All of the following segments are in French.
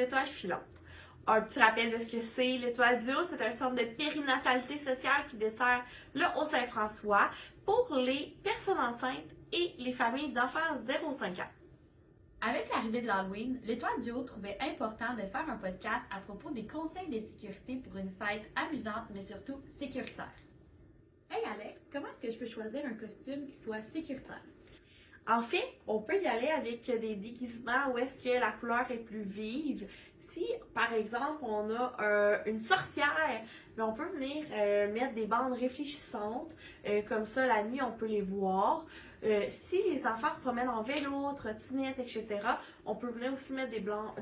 étoiles filantes. Un petit rappel de ce que c'est. L'Étoile du Haut, c'est un centre de périnatalité sociale qui dessert le Haut-Saint-François pour les personnes enceintes et les familles d'enfants 0-5 ans. Avec l'arrivée de l'Halloween, l'Étoile du Haut trouvait important de faire un podcast à propos des conseils de sécurité pour une fête amusante, mais surtout sécuritaire. Hey Alex, comment est-ce que je peux choisir un costume qui soit sécuritaire? En fait, on peut y aller avec des déguisements où est-ce que la couleur est plus vive. Si, par exemple, on a une sorcière, on peut venir mettre des bandes réfléchissantes. Comme ça, la nuit, on peut les voir. Si les enfants se promènent en vélo, trottinette, etc., on peut venir aussi mettre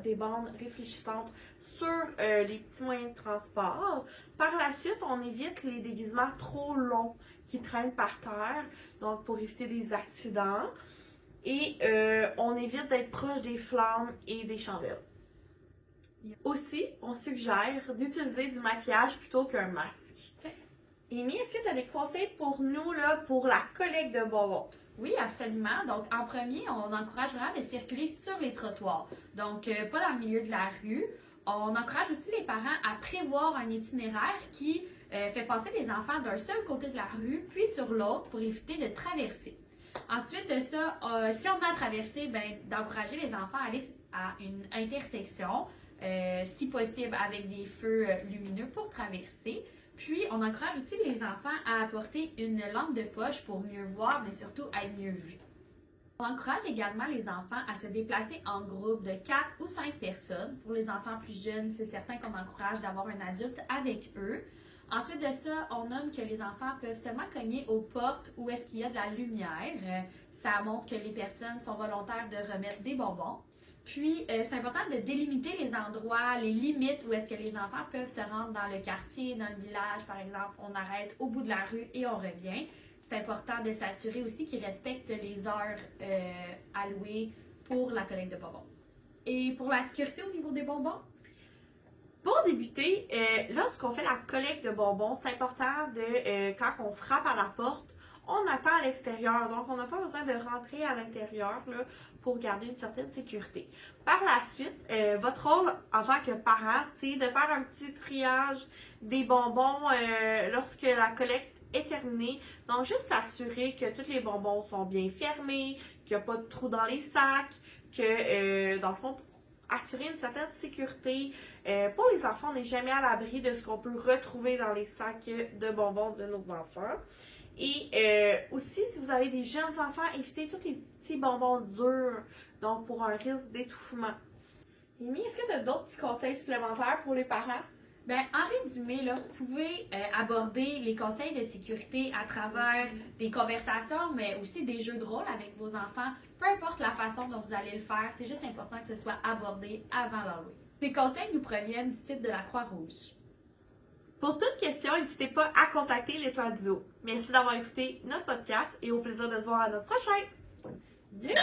des bandes réfléchissantes sur les petits moyens de transport. Par la suite, on évite les déguisements trop longs qui traînent par terre, donc pour éviter des accidents. Et on évite d'être proche des flammes et des chandelles. Aussi, on suggère d'utiliser du maquillage plutôt qu'un masque. Okay. Amy, est-ce que tu as des conseils pour nous là, pour la collecte de bonbons? Oui, absolument. Donc, en premier, on encourage vraiment de circuler sur les trottoirs. Donc, pas dans le milieu de la rue. On encourage aussi les parents à prévoir un itinéraire qui fait passer les enfants d'un seul côté de la rue, puis sur l'autre pour éviter de traverser. Ensuite de ça, si on a traversé, d'encourager les enfants à aller à une intersection, si possible avec des feux lumineux pour traverser. Puis, on encourage aussi les enfants à apporter une lampe de poche pour mieux voir, mais surtout être mieux vus. On encourage également les enfants à se déplacer en groupe de 4 ou 5 personnes. Pour les enfants plus jeunes, c'est certain qu'on encourage d'avoir un adulte avec eux. Ensuite de ça, on nomme que les enfants peuvent seulement cogner aux portes où est-ce qu'il y a de la lumière. Ça montre que les personnes sont volontaires de remettre des bonbons. Puis, c'est important de délimiter les endroits, les limites où est-ce que les enfants peuvent se rendre dans le quartier, dans le village, par exemple. On arrête au bout de la rue et on revient. C'est important de s'assurer aussi qu'ils respectent les heures allouées pour la collecte de bonbons. Et pour la sécurité au niveau des bonbons? Pour débuter, lorsqu'on fait la collecte de bonbons, c'est important de, quand on frappe à la porte, on attend à l'extérieur. Donc, on n'a pas besoin de rentrer à l'intérieur là, pour garder une certaine sécurité. Par la suite, votre rôle en tant que parent, c'est de faire un petit triage des bonbons lorsque la collecte est terminée. Donc, juste s'assurer que tous les bonbons sont bien fermés, qu'il n'y a pas de trous dans les sacs, que, dans le fond, assurer une certaine sécurité. Pour les enfants, on n'est jamais à l'abri de ce qu'on peut retrouver dans les sacs de bonbons de nos enfants. Et aussi, si vous avez des jeunes enfants, évitez tous les petits bonbons durs, donc pour un risque d'étouffement. Amy, est-ce que tu as d'autres petits conseils supplémentaires pour les parents? En résumé, là, vous pouvez aborder les conseils de sécurité à travers des conversations, mais aussi des jeux de rôle avec vos enfants. Peu importe la façon dont vous allez le faire, c'est juste important que ce soit abordé avant l'Halloween. Ces conseils nous proviennent du site de la Croix-Rouge. Pour toute question, n'hésitez pas à contacter l'Étoile du Haut. Merci d'avoir écouté notre podcast et au plaisir de se voir à notre prochain. Yeah!